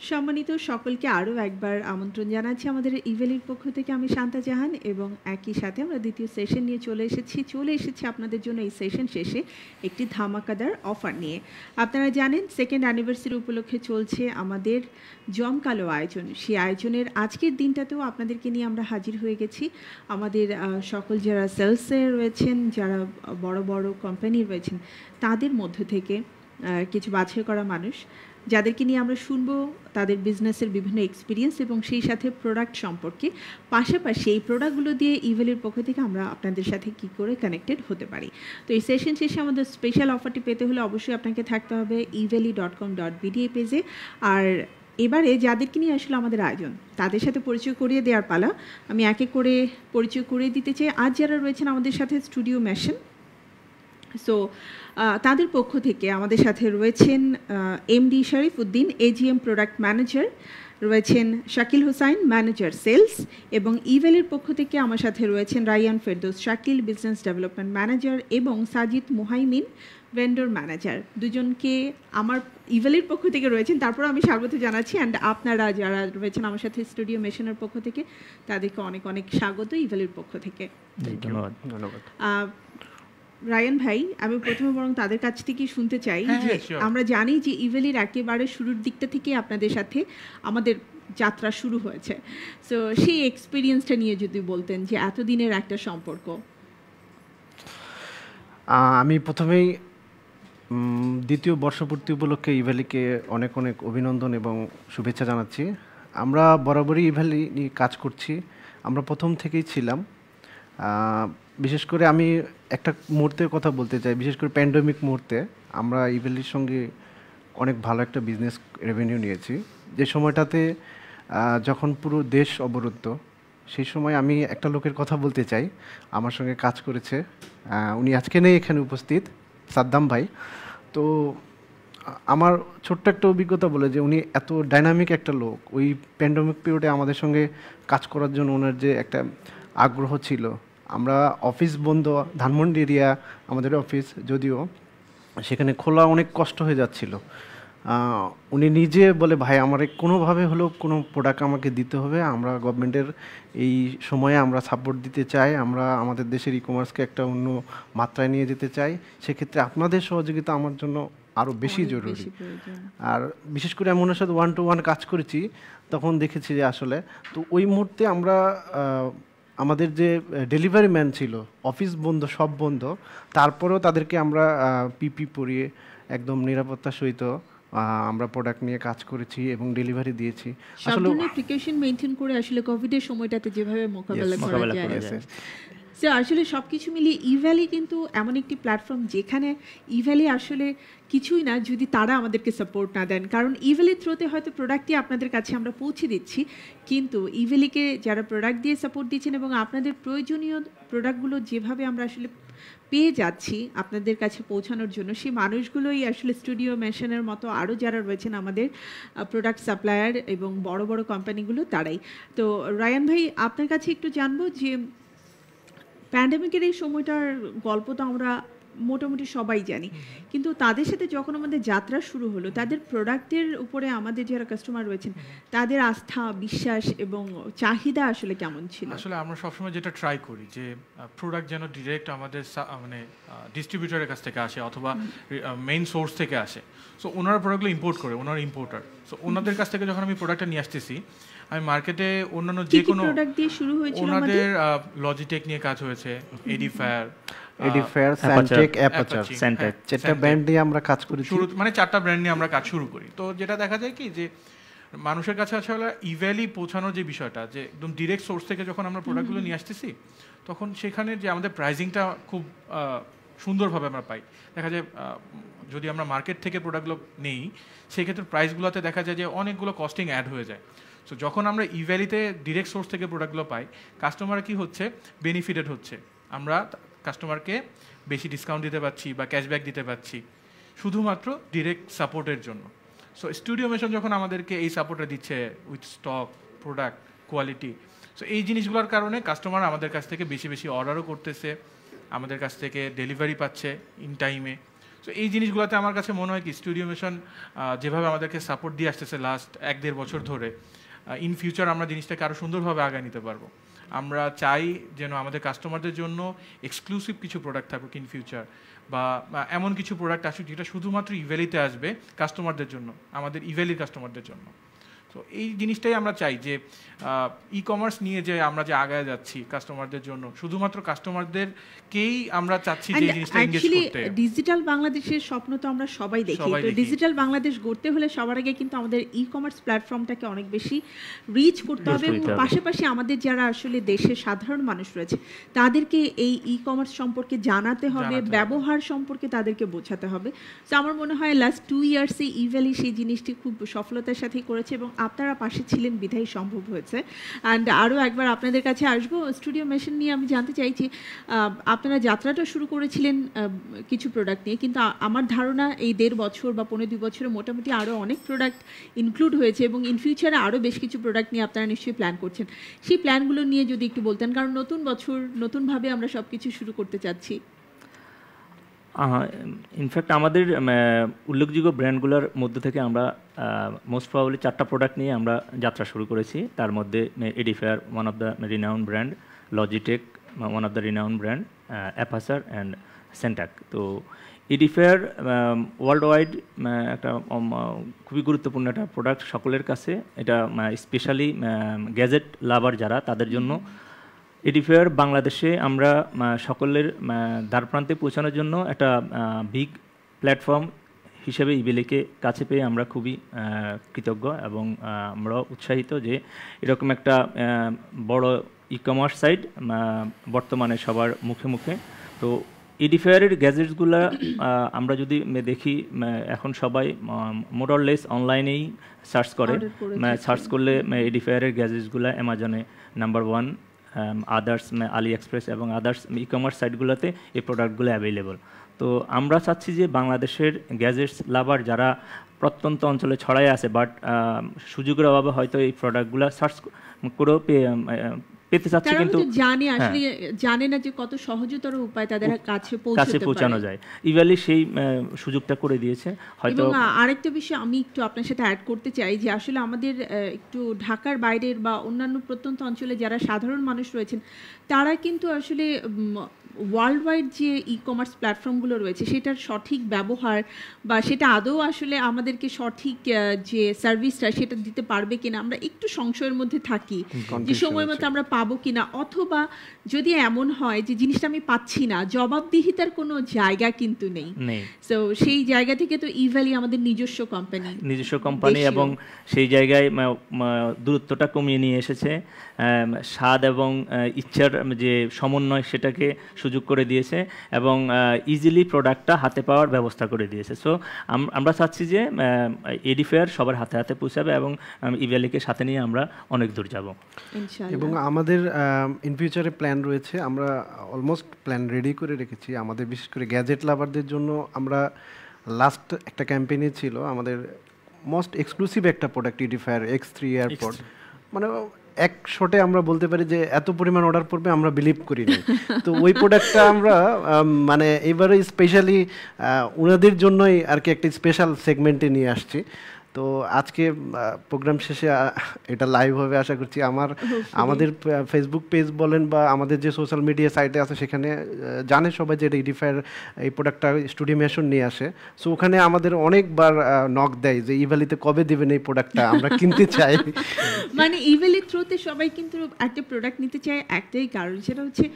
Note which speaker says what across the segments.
Speaker 1: সম্মানিত সকলকে আরও একবার আমন্ত্রণ জানাচ্ছি আমাদের ইভেলির পক্ষ থেকে। আমি শান্তা জাহান এবং একই সাথে আমরা দ্বিতীয় সেশন নিয়ে চলে এসেছি আপনাদের জন্য এই সেশন শেষে একটি ধামাকাদার অফার নিয়ে। আপনারা জানেন সেকেন্ড অ্যানিভার্সারি উপলক্ষে চলছে আমাদের জমকালো আয়োজন। সেই আয়োজনের আজকের দিনটাতেও আপনাদেরকে নিয়ে আমরা হাজির হয়ে গেছি। আমাদের সকল যারা সেলসে রয়েছেন, যারা বড় বড় কোম্পানি রয়েছেন, তাদের মধ্য থেকে কিছু বাছাই করা মানুষ যাদেরকে নিয়ে আমরা শুনবো তাদের বিজনেসের বিভিন্ন এক্সপিরিয়েন্স এবং সেই সাথে প্রোডাক্ট সম্পর্কে, পাশাপাশি এই প্রোডাক্টগুলো দিয়ে ইভেলির পক্ষ থেকে আমরা আপনাদের সাথে কী করে কানেক্টেড হতে পারি। তো এই সেশন শেষে আমাদের স্পেশাল অফারটি পেতে হলে অবশ্যই আপনাকে থাকতে হবে eveli.com.bd পেজে। আর এবারে যাদেরকে নিয়ে আসলে আমাদের আয়োজন তাদের সাথে পরিচয় করিয়ে দেওয়ার পালা। আমি এক এক করে পরিচয় করিয়ে দিতে চাই। আজ যারা রয়েছেন আমাদের সাথে স্টুডিও মেশিন, সো তাদের পক্ষ থেকে আমাদের সাথে রয়েছেন এমডি শরীফ উদ্দিন, এজিএম প্রোডাক্ট ম্যানেজার, রয়েছেন শাকিল হুসাইন, ম্যানেজার সেলস, এবং ইভেলের পক্ষ থেকে আমার সাথে রয়েছেন Rayan Ferdous Shakil, business development manager, এবং সাজিদ মুহাইমিন, ভেন্ডর ম্যানেজার। দুজনকে আমার ইভেলের পক্ষ থেকে রয়েছেন, তারপর আমি স্বাগত জানাচ্ছি। অ্যান্ড আপনারা যারা রয়েছেন আমার সাথে স্টুডিও মেশিনের পক্ষ থেকে তাদেরকে অনেক অনেক স্বাগত ইভেলের পক্ষ থেকে।
Speaker 2: ধন্যবাদ।
Speaker 1: রায়ান ভাই, আমি প্রথমে বরং তাদের কাছ থেকেই শুনতে চাই যে আমরা জানি যে ইভেলির একেবারে শুরুর দিকটা থেকে আপনাদের সাথে আমাদের যাত্রা শুরু হয়েছে। সো সেই এক্সপিরিয়েন্সটা নিয়ে যদি বলতেন যে এতদিনের একটা সম্পর্ক।
Speaker 2: আমি প্রথমেই দ্বিতীয় বর্ষপূর্তি উপলক্ষে ইভেলিকে অনেক অনেক অভিনন্দন এবং শুভেচ্ছা জানাচ্ছি। আমরা বরাবরই ইভেলি নিয়ে কাজ করছি, আমরা প্রথম থেকেই ছিলাম। বিশেষ করে আমি একটা মুহূর্তের কথা বলতে চাই, বিশেষ করে প্যান্ডেমিক মুহূর্তে আমরা ইভেলির সঙ্গে অনেক ভালো একটা বিজনেস রেভিনিউ নিয়েছি। যে সময়টাতে যখন পুরো দেশ অবরুদ্ধ, সেই সময় আমি একটা লোকের কথা বলতে চাই, আমার সঙ্গে কাজ করেছে, উনি আজকে নেই এখানে উপস্থিত, সাদ্দাম ভাই। তো আমার ছোট্ট একটা অভিজ্ঞতা বলে যে উনি এত ডাইনামিক একটা লোক, ওই প্যান্ডেমিক পিরিয়ডে আমাদের সঙ্গে কাজ করার জন্য ওনার যে একটা আগ্রহ ছিল। আমরা অফিস বন্ধ, ধানমন্ডি এরিয়া আমাদের অফিস, যদিও সেখানে খোলা অনেক কষ্ট হয়ে যাচ্ছিল। উনি নিজে বলে, ভাই আমার কোনোভাবে হলেও কোনো প্রোডাক্ট আমাকে দিতে হবে, আমরা গভর্নমেন্টের এই সময়ে আমরা সাপোর্ট দিতে চাই, আমরা আমাদের দেশের ই কমার্সকে একটা অন্য মাত্রায় নিয়ে যেতে চাই, সেক্ষেত্রে আপনাদের সহযোগিতা আমার জন্য আরও বেশি জরুরি। আর বিশেষ করে আমি ওনার সাথে 1-to-1 কাজ করেছি, তখন দেখেছি যে আসলে তো ওই মুহূর্তে আমরা আমাদের যে ডেলিভারি ম্যান ছিল, অফিস বন্ধ, সব বন্ধ, তারপরেও তাদেরকে আমরা পিপি পরিয়ে একদম নিরাপত্তার সহিত আমরা প্রোডাক্ট নিয়ে কাজ করেছি এবং ডেলিভারি দিয়েছি।
Speaker 1: আসলে প্রিকশন মেইনটেইন করে আসলে কোভিডের সময়টাতে যেভাবে মোকাবেলা করা যায়। আসলে সব কিছু মিলিয়ে ইভ্যালি কিন্তু এমন একটি প্ল্যাটফর্ম যেখানে ইভ্যালি আসলে কিছুই না যদি তারা আমাদেরকে সাপোর্ট না দেন। কারণ ইভ্যালির থ্রুতে হয়তো প্রোডাক্টটি আপনাদের কাছে আমরা পৌঁছে দিচ্ছি, কিন্তু ইভ্যালিকে যারা প্রোডাক্ট দিয়ে সাপোর্ট দিচ্ছেন এবং আপনাদের প্রয়োজনীয় প্রোডাক্টগুলো যেভাবে আমরা আসলে পেয়ে যাচ্ছি আপনাদের কাছে পৌঁছানোর জন্য, সেই মানুষগুলোই আসলে স্টুডিও মেশিনের মতো আরও যারা রয়েছেন আমাদের প্রোডাক্ট সাপ্লায়ার এবং বড় বড় কোম্পানিগুলো, তারাই। তো রায়ান ভাই, আপনার কাছে একটু জানবো যে প্যান্ডেমিকের এই সময়টার গল্প তো আমরা মোটামুটি সবাই জানি, কিন্তু তাদের সাথে যখন আমাদের যাত্রা শুরু হলো, তাদের প্রোডাক্টের উপরে আমাদের যারা কাস্টমার রয়েছেন তাদের আস্থা, বিশ্বাস এবং চাহিদা আসলে কেমন ছিল?
Speaker 3: আসলে আমরা সবসময় যেটা ট্রাই করি যে প্রোডাক্ট যেন ডিরেক্ট আমাদের মানে ডিস্ট্রিবিউটরের কাছ থেকে আসে অথবা মেইন সোর্স থেকে আসে। সো ওনারা প্রোডাক্টগুলো ইম্পোর্ট করে, ওনারা ইম্পোর্টার। সো ওনাদের কাছ থেকে যখন আমি প্রোডাক্টটা নিয়ে আসতেছি, আমি মার্কেটে অন্যান্য যে কোনো
Speaker 1: প্রোডাক্ট দিয়ে শুরু হয়েছিল
Speaker 3: ওনাদের লজিটেক নিয়ে কাজ হয়েছে, এডিফায়ার,
Speaker 2: স্যানটেক, অ্যাপাচার, চারটা ব্র্যান্ড নিয়ে আমরা কাজ করি
Speaker 3: শুরু, মানে 4টা ব্র্যান্ড নিয়ে আমরা কাজ শুরু করি। তো যেটা দেখা যায় কি যে মানুষের কাছে আসলে ইভ্যালি পৌঁছানোর যে বিষয়টা, যে একদম ডিরেক্ট সোর্স থেকে যখন আমরা প্রোডাক্টগুলো নিয়ে আসতেছি, তখন সেখানে যে আমাদের প্রাইজিংটা খুব সুন্দরভাবে আমরা পাই। দেখা যায় যদি আমরা মার্কেট থেকে প্রোডাক্টগুলো নেই, সেক্ষেত্রে প্রাইসগুলোতে দেখা যায় যে অনেকগুলো কস্টিং অ্যাড হয়ে যায়। সো যখন আমরা ইভ্যালিতে ডিরেক্ট সোর্স থেকে প্রোডাক্টগুলো পাই, কাস্টমার কি হচ্ছে, বেনিফিটেড হচ্ছে। আমরা কাস্টমারকে বেশি ডিসকাউন্ট দিতে পারছি বা ক্যাশব্যাক দিতে পারছি শুধুমাত্র ডিরেক্ট সাপোর্টের জন্য। সো স্টুডিও মেশিন যখন আমাদেরকে এই সাপোর্টটা দিচ্ছে with stock, product, quality, so এই জিনিসগুলোর কারণে কাস্টমার আমাদের কাছ থেকে বেশি বেশি অর্ডারও করতেছে, আমাদের কাছ থেকে ডেলিভারি পাচ্ছে ইন টাইমে। সো এই জিনিসগুলোতে আমার কাছে মনে হয় কি স্টুডিও মিশন যেভাবে আমাদেরকে সাপোর্ট দিয়ে আসতেছে লাস্ট 1-1.5 বছর ধরে, ইন ফিউচার আমরা জিনিসটাকে আরও সুন্দরভাবে আগায় নিতে পারবো। আমরা চাই যেন আমাদের কাস্টমারদের জন্য এক্সক্লুসিভ কিছু প্রোডাক্ট থাকুক ইন ফিউচার, বা এমন কিছু প্রোডাক্ট আসুক যেটা শুধুমাত্র ইভ্যালিতে আসবে কাস্টমারদের জন্য, আমাদের ইভ্যালির কাস্টমারদের জন্য। তো এই জিনিসটাই আমরা চাই যে ই কমার্স নিয়ে যে আমরা যে আগায় যাচ্ছি কাস্টমারদের জন্য, শুধুমাত্র কাস্টমারদেরকেই আমরা চাচ্ছি যে জিনিসটা এনগেজ করতে।
Speaker 1: ডিজিটাল বাংলাদেশের স্বপ্ন তো আমরা সবাই দেখি, তো ডিজিটাল বাংলাদেশ গড়তে হলে সবার আগে কিন্তু আমাদের ই কমার্স প্ল্যাটফর্মটাকে অনেক বেশি রিচ করতে হবে, এবং পাশাপাশি আমাদের যারা আসলে দেশের সাধারণ মানুষ রয়েছে তাদেরকে এই ই কমার্স সম্পর্কে জানাতে হবে, ব্যবহার সম্পর্কে তাদেরকে বোঝাতে হবে। তো আমার মনে হয় লাস্ট 2 ইয়ার্সে ইভ্যালি সেই জিনিসটি খুব সফলতার সাথেই করেছে, এবং আপনারা পাশে ছিলেন বিধায় সম্ভব হয়েছে। অ্যান্ড আরও একবার আপনাদের কাছে আসবো স্টুডিও মেশিন নিয়ে। আমি জানতে চাইছি আপনারা যাত্রাটা শুরু করেছিলেন কিছু প্রোডাক্ট নিয়ে, কিন্তু আমার ধারণা এই 1.5 বছর বা 1.5-2 বছরে মোটামুটি আরও অনেক প্রোডাক্ট ইনক্লুড হয়েছে, এবং ইন ফিউচারে আরও বেশ কিছু প্রোডাক্ট নিয়ে আপনারা নিশ্চয়ই প্ল্যান করছেন। সেই প্ল্যানগুলো নিয়ে যদি একটু বলতেন, কারণ নতুন বছর নতুনভাবে আমরা সব কিছু শুরু করতে চাচ্ছি।
Speaker 4: ইনফ্যাক্ট আমাদের উল্লেখযোগ্য ব্র্যান্ডগুলোর মধ্যে থেকে আমরা মোস্ট প্রবাবলি 4টা প্রোডাক্ট নিয়ে আমরা যাত্রা শুরু করেছি। তার মধ্যে Edifier, one of the renowned brand, Logitech, one of the renowned brand, Apacer and Sentec. তো এডিফেয়ার ওয়ার্ল্ড ওয়াইড একটা খুবই গুরুত্বপূর্ণ একটা প্রোডাক্ট সকলের কাছে। এটা স্পেশালি গ্যাজেট লাভার যারা, তাদের জন্য এডিফেয়ার বাংলাদেশে আমরা সকলের দ্বারপ্রান্তে পৌঁছানোর জন্য একটা বিগ প্ল্যাটফর্ম হিসেবে ইভেলিকে কাছে পেয়ে আমরা খুবই কৃতজ্ঞ, এবং আমরা উৎসাহিত যে এরকম একটা বড় ই কমার্স সাইট বর্তমানে সবার মুখে মুখে। তো এডিফেয়ারের গ্যাজেটসগুলো আমরা যদি দেখি, এখন সবাই মোরলেস অনলাইনেই সার্চ করে, সার্চ করলে এডিফেয়ারের গ্যাজেটসগুলো অ্যামাজনে নাম্বার 1, আদার্স আলি এক্সপ্রেস এবং আদার্স ই কমার্স সাইটগুলোতে এই প্রোডাক্টগুলো অ্যাভেলেবল। তো আমরা চাচ্ছি যে বাংলাদেশের গ্যাজেটস লাভার যারা প্রত্যন্ত অঞ্চলে ছড়ায় আছে, বাট সুযোগের অভাবে হয়তো এই প্রোডাক্টগুলো সার্চ করেও পেতে চাচ্ছে, কিন্তু
Speaker 1: জানে না যে কত সহজতর উপায় তাদের কাছে
Speaker 4: পৌঁছানো যায়। ইভ্যালি সেই সুযোগটা করে দিয়েছে হয়তো।
Speaker 1: এবং আরেকটা বিষয় আমি একটু আপনার সাথে অ্যাড করতে চাই, যে আসলে আমাদের একটু ঢাকার বাইরের বা অন্যান্য প্রত্যন্ত অঞ্চলে যারা সাধারণ মানুষ রয়েছেন, তারা কিন্তু আসলে ওয়ার্ল্ড ওয়াইড যে ই কমার্স প্ল্যাটফর্মগুলো রয়েছে সেটার সঠিক ব্যবহার বা সেটা আদৌ আসলে আমাদেরকে সঠিক যে সার্ভিসটা সেটা দিতে পারবে কিনা, আমরা একটু সংশয়ের মধ্যে থাকি যে সময় মতো আমরা পাবো কিনা, অথবা যদি এমন হয় যে জিনিসটা আমি পাচ্ছি না, জবাবদিহিতার কোনো জায়গা কিন্তু নেই। তো সেই জায়গা থেকে তো ইভ্যালি আমাদের নিজস্ব কোম্পানি,
Speaker 4: এবং সেই জায়গায় দূরত্বটা কমিয়ে নিয়ে এসেছে, স্বাদ এবং ইচ্ছার যে সমন্বয় সেটাকে সুযোগ করে দিয়েছে, এবং ইজিলি প্রোডাক্টটা হাতে পাওয়ার ব্যবস্থা করে দিয়েছে। সো আমরা চাচ্ছি যে এডিফেয়ার সবার হাতে হাতে পৌঁছাবে, এবং ইভ্যালিকে সাথে নিয়ে আমরা অনেক দূর যাব।
Speaker 2: এবং আমাদের ইন ফিউচারে প্ল্যান রয়েছে, আমরা অলমোস্ট প্ল্যান রেডি করে রেখেছি। আমাদের বিশেষ করে গ্যাজেট লাভারদের জন্য আমরা লাস্ট একটা ক্যাম্পেইনে ছিল আমাদের মোস্ট এক্সক্লুসিভ একটা প্রোডাক্ট, এডিফায়ার X3 এয়ারপড। মানে এক শটে আমরা বলতে পারি যে এত পরিমাণ অর্ডার পড়বে আমরা বিলিভ করি না। তো ওই প্রোডাক্টটা আমরা মানে এবারে স্পেশালি ওনাদের জন্যই আর কি একটা স্পেশাল সেগমেন্টে নিয়ে আসছি। তো আজকে প্রোগ্রাম শেষে এটা লাইভ হবে আশা করছি। আমাদের ফেসবুক পেজ বলেন বা আমাদের যে সোশ্যাল মিডিয়া সাইটে আছে সেখানে জানে সবাই যে এটা এডিফায়ার এই প্রোডাক্টটা স্টুডিও মেশন নিয়ে আসে। সো ওখানে আমাদের অনেকবার নক দেয় যে ইভ্যালিতে কবে দিবেন এই প্রোডাক্টটা, আমরা কিনতে চাই।
Speaker 1: মানে ইভ্যালির থ্রুতে সবাই কিন্তু একটা প্রোডাক্ট নিতে চায় একটাই কারণ, সেটা হচ্ছে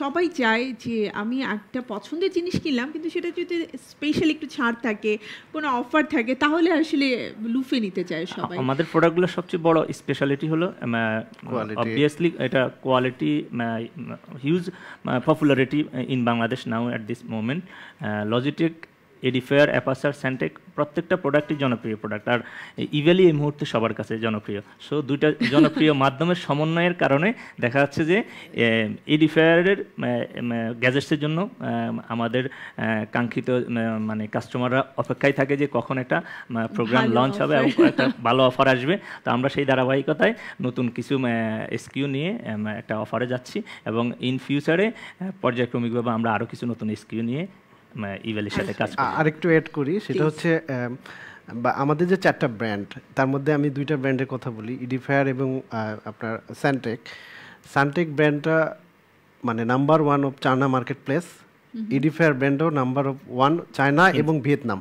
Speaker 1: সবাই চায় যে আমি একটা পছন্দের জিনিস কিনলাম, কিন্তু সেটা যদি স্পেশাল একটু ছাড় থাকে, কোনো অফার থাকে, তাহলে আসলে লুফে নিতে চায় সবাই।
Speaker 4: আমাদের প্রোডাক্টগুলোর সবচেয়ে বড় স্পেশালিটি হলো অবভিয়াসলি এটা quality, huge popularity in Bangladesh now at this moment. Logitech, Edifier, Apacer, Sentec প্রত্যেকটা প্রোডাক্টই জনপ্রিয় প্রোডাক্ট, আর ইভ্যালি এই মুহূর্তে সবার কাছে জনপ্রিয়। সো দুইটা জনপ্রিয় মাধ্যমের সমন্বয়ের কারণে দেখা যাচ্ছে যে এডিফেয়ারের গ্যাজেটসের জন্য আমাদের কাঙ্ক্ষিত মানে কাস্টমাররা অপেক্ষায় থাকে যে কখন একটা প্রোগ্রাম লঞ্চ হবে এবং একটা ভালো অফার আসবে। তো আমরা সেই ধারাবাহিকতায় নতুন কিছু এসকিউ নিয়ে একটা অফারে যাচ্ছি, এবং ইন ফিউচারে পর্যায়ক্রমিকভাবে আমরা আরও কিছু নতুন এসকিউ নিয়ে ইভ্যালির সাথে কাজ করি।
Speaker 2: আরেকটু অ্যাড করি, সেটা হচ্ছে বা আমাদের যে 4টা ব্র্যান্ড, তার মধ্যে আমি 2টা ব্র্যান্ডের কথা বলি, ইডিফায়ার এবং আপনার সানটেক ব্র্যান্ডটা মানে number 1 of China market place, Edifier ব্র্যান্ডও নাম্বার 1 চায়না এবং ভিয়েতনাম।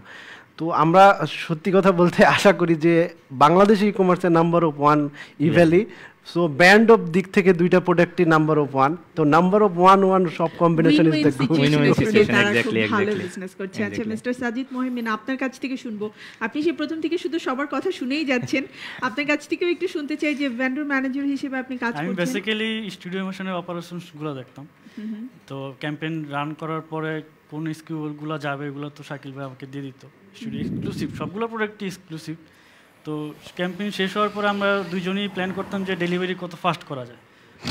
Speaker 2: তো আমরা সত্যি কথা বলতে আশা করি যে বাংলাদেশ ই কমার্সের number of 1 Evaly. So brand of দিক থেকে 2টা প্রোডাক্টই নাম্বার অফ 1, তো নাম্বার অফ 1 সব combination is the good
Speaker 4: Win-win situation,
Speaker 1: তারা খুব
Speaker 4: exactly,
Speaker 1: ভালো
Speaker 4: exactly.
Speaker 1: বিজনেস করছে। আচ্ছা মিস্টার সাজিদ মোহিমিন, আপনার কাছ থেকে শুনবো। আপনি সেই প্রথম থেকে শুধু সবার কথা শুনেই যাচ্ছেন, আপনার কাছ থেকেও একটু শুনতে চাই যে ভেন্ডর ম্যানেজার হিসেবে আপনি কাজ
Speaker 5: আমি
Speaker 1: করছেন।
Speaker 5: বেসিক্যালি স্টুডিও মোশনের অপারেশনসগুলো দেখতাম। তো ক্যাম্পেইন রান করার পরে কোন স্কিলগুলো যাবে এগুলো তো শাকিল ভাই আমাকে দিয়ে দিত। স্টুডিও এক্সক্লুসিভ, সবগুলো প্রোডাক্টই এক্সক্লুসিভ। তো ক্যাম্পেইন শেষ হওয়ার পরে আমরা দুইজনই প্ল্যান করতাম যে ডেলিভারি কত ফাস্ট করা যায়।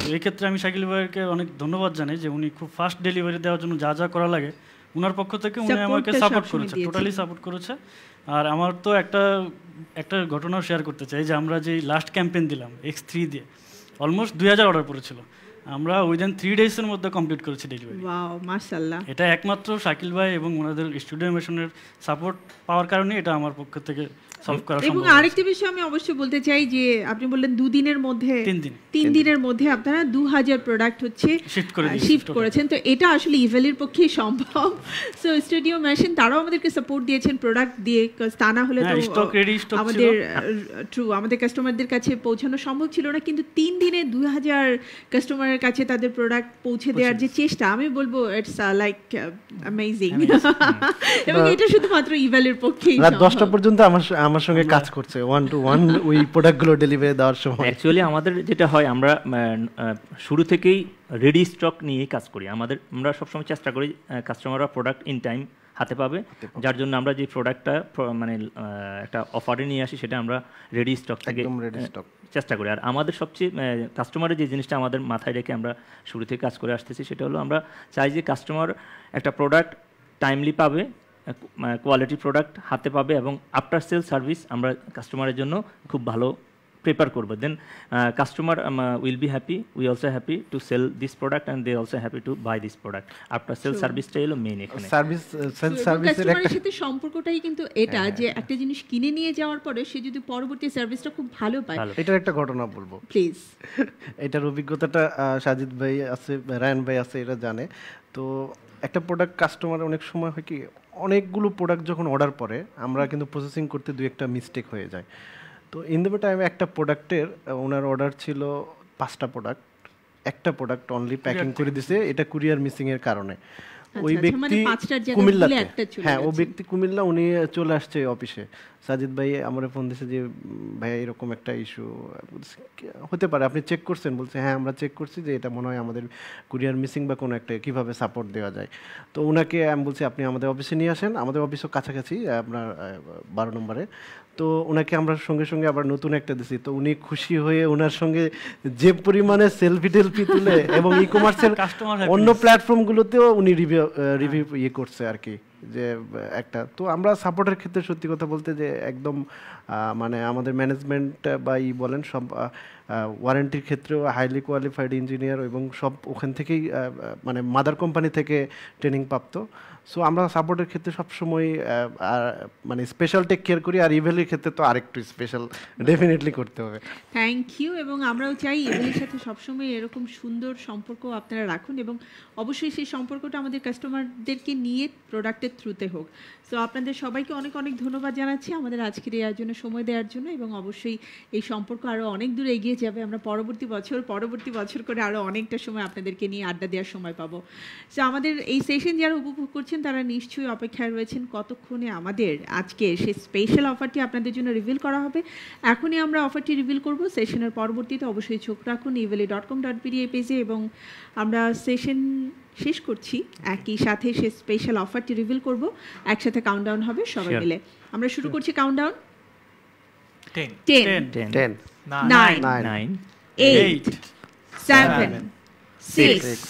Speaker 5: তো এই ক্ষেত্রে আমি শাকিল ভাইকে অনেক ধন্যবাদ জানাই যে উনি খুব ফাস্ট ডেলিভারি দেওয়ার জন্য যা যা করা লাগে ওনার পক্ষ থেকে উনি আমাকে সাপোর্ট করেছে, টোটালি সাপোর্ট করেছে। আর আমার তো একটা ঘটনাও শেয়ার করতে চাই যে আমরা যে লাস্ট ক্যাম্পেইন দিলাম X3 দিয়ে অলমোস্ট 2000 অর্ডার পড়েছিল, আমরা উইদিন 3 ডেজের মধ্যে কমপ্লিট করেছি ডেলিভারি।
Speaker 1: ওয়াও, মাশাআল্লাহ।
Speaker 5: এটা একমাত্র শাকিল ভাই এবং ওনাদের স্টুডিও মেশনের সাপোর্ট পাওয়ার কারণে এটা আমার পক্ষ থেকে সলভ করা সম্ভব।
Speaker 1: এবং আরেকটি বিষয় আমি অবশ্যই বলতে চাই যে আপনি বললেন 2 দিনের মধ্যে 3 দিনের মধ্যে আপনারা 2000 প্রোডাক্ট হচ্ছে শিফট করেছেন। তো এটা আসলে ইভেলির পক্ষেই সম্ভব। সো স্টুডিও মেশিন তারাও আমাদেরকে সাপোর্ট দিয়েছেন প্রোডাক্ট দিয়ে, তা না হলে তো আমাদের আমাদের কাস্টমারদের কাছে পৌঁছানো সম্ভব ছিল না। কিন্তু 3 দিনে 2000 কাস্টমারের কাছে তাদের প্রোডাক্ট পৌঁছে দেওয়ার যে চেষ্টা, আমি বলবো ইটস লাইক অ্যামেজিং। এবং এটা শুধুমাত্র ইভেলির পক্ষেই
Speaker 2: রাত
Speaker 1: সম্ভব।
Speaker 2: 10টা পর্যন্ত আমার সঙ্গে কাজ করছে 1 to 1 ওই প্রোডাক্টগুলো ডেলিভারি দেওয়ার সময়।
Speaker 4: অ্যাকচুয়ালি আমাদের যেটা হয়, আমরা শুরু থেকেই রেডি স্টক নিয়ে কাজ করি। আমরা সবসময় চেষ্টা করি কাস্টমাররা প্রোডাক্ট ইন টাইম হাতে পাবে, যার জন্য আমরা যে প্রোডাক্টটা মানে একটা অফারে নিয়ে আসি সেটা আমরা রেডি স্টক থেকে চেষ্টা করি। আর আমাদের সবচেয়ে কাস্টমারের যে জিনিসটা আমাদের মাথায় রেখে আমরা শুরু থেকে কাজ করে আসতেছি সেটা হলো আমরা চাই যে কাস্টমার একটা প্রোডাক্ট টাইমলি পাবে, কোয়ালিটি প্রোডাক্ট হাতে পাবে এবং আফটার সেল সার্ভিস আমরা কাস্টমারের জন্য খুব ভালো প্রেপার করবো। Then customer will be happy, we also happy to sell this product and they also happy to buy this product. After sale সার্ভিসটাই হলো মেইন এখানে।
Speaker 1: কাস্টমারের সাথে সম্পর্কটাই কিন্তু এটা যে একটা জিনিস কিনে নিয়ে যাওয়ার পরে সে যদি পরবর্তী সার্ভিসটা খুব ভালো পায়।
Speaker 2: এটার একটা ঘটনা বলবো প্লিজ। এটার অভিজ্ঞতাটা সাজিদ ভাই আছে, রায়ন ভাই আছে, এরা জানে। তো একটা প্রোডাক্ট কাস্টমার অনেক সময় হয় কি, অনেকগুলো প্রোডাক্ট যখন অর্ডার পরে আমরা কিন্তু প্রসেসিং করতে 2-1টা মিস্টেক হয়ে যায়। তো ইন দ্য টাইমে একটা প্রোডাক্টের ওনার অর্ডার ছিল 5টা প্রোডাক্ট, একটা প্রোডাক্ট অনলি প্যাকিং করে দিছে, এটা কুরিয়ার মিসিং এর কারণে। ওই ব্যক্তি কুমিল্লাতে, হ্যাঁ ও ব্যক্তি কুমিল্লা, উনি চলে আসছে অফিসে। সাজিদ ভাই আমার ফোন দিয়েছে যে ভাই এরকম একটা ইস্যু হতে পারে, আপনি চেক করছেন? বলছে হ্যাঁ আমরা চেক করছি যে এটা মনে হয় আমাদের কুরিয়ার মিসিং বা কোনো একটা, কীভাবে সাপোর্ট দেওয়া যায়। তো ওনাকে আমি বলছি আপনি আমাদের অফিসে নিয়ে আসেন, আমাদের অফিসও কাছাকাছি আপনার 12 নম্বরে। তো ওনাকে আমরা সঙ্গে সঙ্গে আবার নতুন একটা দিছি। তো উনি খুশি হয়ে ওনার সঙ্গে যে পরিমাণে সেলফি টেলফি তুলে এবং ই কমার্সের অন্য প্ল্যাটফর্মগুলোতেও উনি রিভিউ ইয়ে করছে আর কি, যে একটা। তো আমরা সাপোর্টের ক্ষেত্রে সত্যি কথা বলতে যে একদম মানে আমাদের ম্যানেজমেন্ট বা ই বলেন সব ওয়ারেন্টির ক্ষেত্রেও হাইলি কোয়ালিফাইড ইঞ্জিনিয়ার এবং সব ওখান থেকেই মানে মাদার কোম্পানি থেকে ট্রেনিং প্রাপ্ত। সো আমরা সাপোর্টের ক্ষেত্রে সবসময় মানে স্পেশাল টেক কেয়ার করি। আর ইভেলির ক্ষেত্রে তো আরেকটু স্পেশাল ডেফিনেটলি করতে হবে।
Speaker 1: Thank you. এবং আমরাও চাই ইভেলির সাথে সবসময় এরকম সুন্দর সম্পর্ক আপনারা রাখুন এবং অবশ্যই সেই সম্পর্কটা আমাদের কাস্টমারদেরকে নিয়ে প্রোডাক্টের থ্রুতে হোক। সো আপনাদের সবাইকে অনেক অনেক ধন্যবাদ জানাচ্ছি আমাদের আজকের এই আয়োজনে সময় দেওয়ার জন্য। এবং অবশ্যই এই সম্পর্ক আরও অনেক দূর এগিয়ে যাবে। আমরা পরবর্তী বছর করে আরও অনেকটা সময় আপনাদেরকে নিয়ে আড্ডা দেওয়ার সময় পাবো। সো আমাদের এই সেশন যারা উপভোগ করছেন তারা নিশ্চয়ই অপেক্ষায় রয়েছেন কতক্ষণে আমাদের আজকে সেই স্পেশাল অফারটি আপনাদের জন্য রিভিল করা হবে। এখনই আমরা অফারটি রিভিল করব। সেশনের পরবর্তীতে অবশ্যই চোখ রাখুন eveli.com.bd এই পেজে। এবং আমরা সেশন শেষ করছি, একই সাথে সে স্পেশাল অফারটি রিভিল করব। একসাথে কাউন্টডাউন হবে সবাই মিলে। আমরা শুরু করছি কাউন্টডাউন।
Speaker 3: 10
Speaker 2: 10
Speaker 1: 9 8 7 6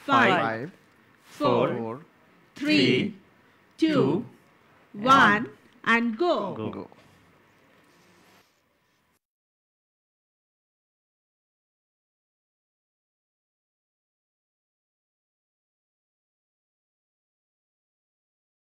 Speaker 1: 5 4 3 2 1 and go.